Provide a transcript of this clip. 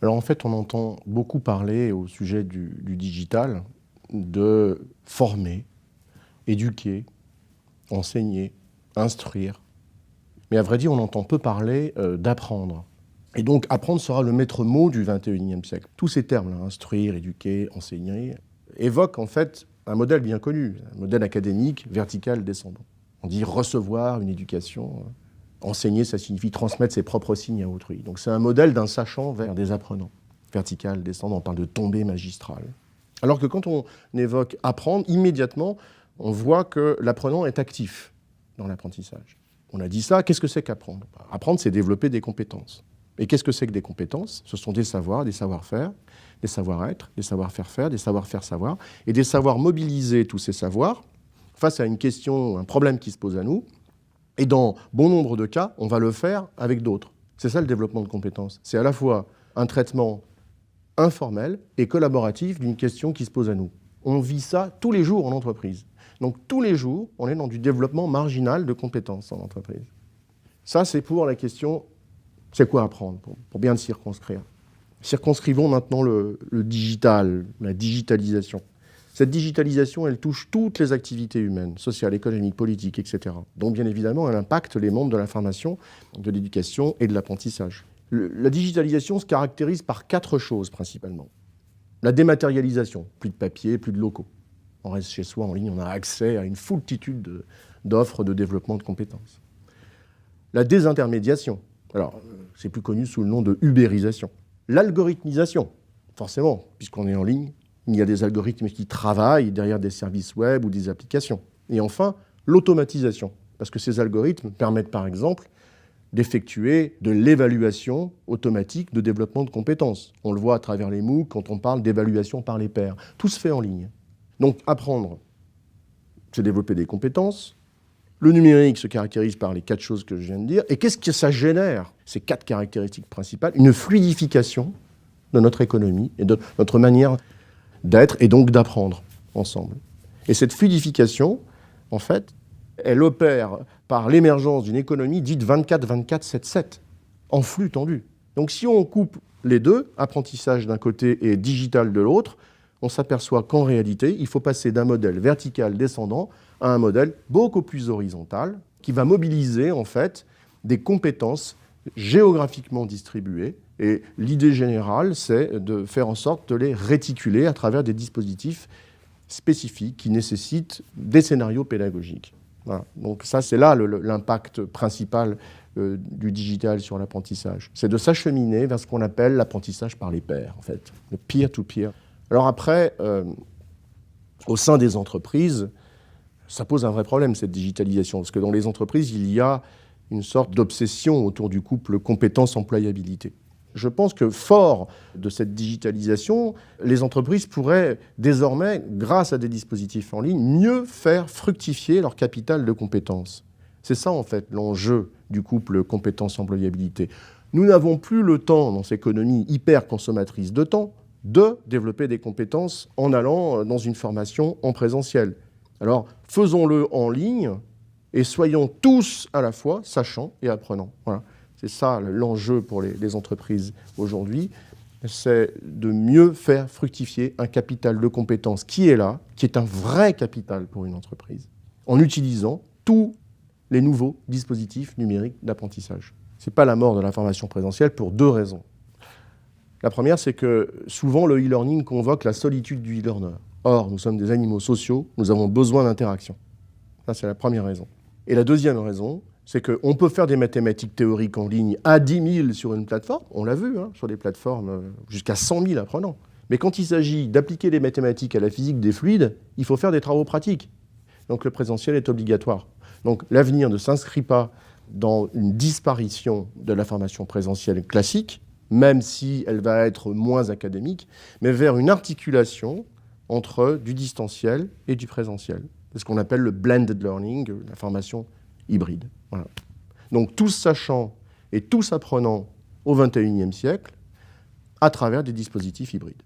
Alors en fait, on entend beaucoup parler au sujet du digital de former, éduquer, enseigner, instruire. Mais à vrai dire, on entend peu parler d'apprendre. Et donc apprendre sera le maître mot du XXIe siècle. Tous ces termes-là, instruire, éduquer, enseigner, évoquent en fait un modèle bien connu, un modèle académique vertical descendant. On dit recevoir une éducation. Enseigner, ça signifie transmettre ses propres signes à autrui. Donc c'est un modèle d'un sachant vers des apprenants. Vertical, descendant, on parle de tombée magistrale. Alors que quand on évoque apprendre, immédiatement, on voit que l'apprenant est actif dans l'apprentissage. On a dit ça, qu'est-ce que c'est qu'apprendre? Apprendre, c'est développer des compétences. Et qu'est-ce que c'est que des compétences? Ce sont des savoirs, des savoir-faire, des savoir-être, des savoir-faire-faire, des savoir-faire savoir, et des savoirs mobiliser tous ces savoirs face à une question, un problème qui se pose à nous. Et dans bon nombre de cas, on va le faire avec d'autres. C'est ça le développement de compétences. C'est à la fois un traitement informel et collaboratif d'une question qui se pose à nous. On vit ça tous les jours en entreprise. Donc tous les jours, on est dans du développement marginal de compétences en entreprise. Ça, c'est pour la question, c'est quoi apprendre, pour bien le circonscrire. Circonscrivons maintenant le digital, la digitalisation. Cette digitalisation, elle touche toutes les activités humaines, sociales, économiques, politiques, etc. Donc, bien évidemment, elle impacte les mondes de l'information, de l'éducation et de l'apprentissage. La digitalisation se caractérise par 4 choses, principalement. La dématérialisation, plus de papier, plus de locaux. On reste chez soi, en ligne, on a accès à une foultitude d'offres de développement de compétences. La désintermédiation, alors, c'est plus connu sous le nom de ubérisation. L'algorithmisation, forcément, puisqu'on est en ligne, il y a des algorithmes qui travaillent derrière des services web ou des applications. Et enfin, l'automatisation, parce que ces algorithmes permettent par exemple d'effectuer de l'évaluation automatique de développement de compétences. On le voit à travers les MOOC quand on parle d'évaluation par les pairs. Tout se fait en ligne. Donc apprendre, c'est développer des compétences. Le numérique se caractérise par les 4 choses que je viens de dire. Et qu'est-ce que ça génère? Ces 4 caractéristiques principales, une fluidification de notre économie et de notre manière d'être et donc d'apprendre ensemble. Et cette fluidification, en fait, elle opère par l'émergence d'une économie dite 24-24-7-7, en flux tendu. Donc si on coupe les deux, apprentissage d'un côté et digital de l'autre, on s'aperçoit qu'en réalité, il faut passer d'un modèle vertical descendant à un modèle beaucoup plus horizontal qui va mobiliser en fait des compétences géographiquement distribuées. Et l'idée générale, c'est de faire en sorte de les réticuler à travers des dispositifs spécifiques qui nécessitent des scénarios pédagogiques. Voilà. Donc ça, c'est là l'impact principal du digital sur l'apprentissage. C'est de s'acheminer vers ce qu'on appelle l'apprentissage par les pairs, en fait, le peer-to-peer. Alors après, au sein des entreprises, ça pose un vrai problème, cette digitalisation, parce que dans les entreprises, il y a une sorte d'obsession autour du couple compétence-employabilité. Je pense que fort de cette digitalisation, les entreprises pourraient désormais, grâce à des dispositifs en ligne, mieux faire fructifier leur capital de compétences. C'est ça en fait l'enjeu du couple compétence-employabilité. Nous n'avons plus le temps, dans cette économie hyper consommatrice de temps, de développer des compétences en allant dans une formation en présentiel. Alors faisons-le en ligne et soyons tous à la fois sachants et apprenants. Voilà. C'est ça l'enjeu pour les entreprises aujourd'hui, c'est de mieux faire fructifier un capital de compétences qui est là, qui est un vrai capital pour une entreprise, en utilisant tous les nouveaux dispositifs numériques d'apprentissage. Ce n'est pas la mort de la formation présentielle pour 2 raisons. La première, c'est que souvent le e-learning convoque la solitude du e-learner. Or, nous sommes des animaux sociaux, nous avons besoin d'interaction. Ça, c'est la première raison. Et la deuxième raison, c'est qu'on peut faire des mathématiques théoriques en ligne à 10 000 sur une plateforme, on l'a vu, sur des plateformes jusqu'à 100 000 apprenants. Mais quand il s'agit d'appliquer les mathématiques à la physique des fluides, il faut faire des travaux pratiques. Donc le présentiel est obligatoire. Donc l'avenir ne s'inscrit pas dans une disparition de la formation présentielle classique, même si elle va être moins académique, mais vers une articulation entre du distanciel et du présentiel. C'est ce qu'on appelle le blended learning, la formation hybride. Voilà. Donc tous sachant et tous apprenant au XXIe siècle à travers des dispositifs hybrides.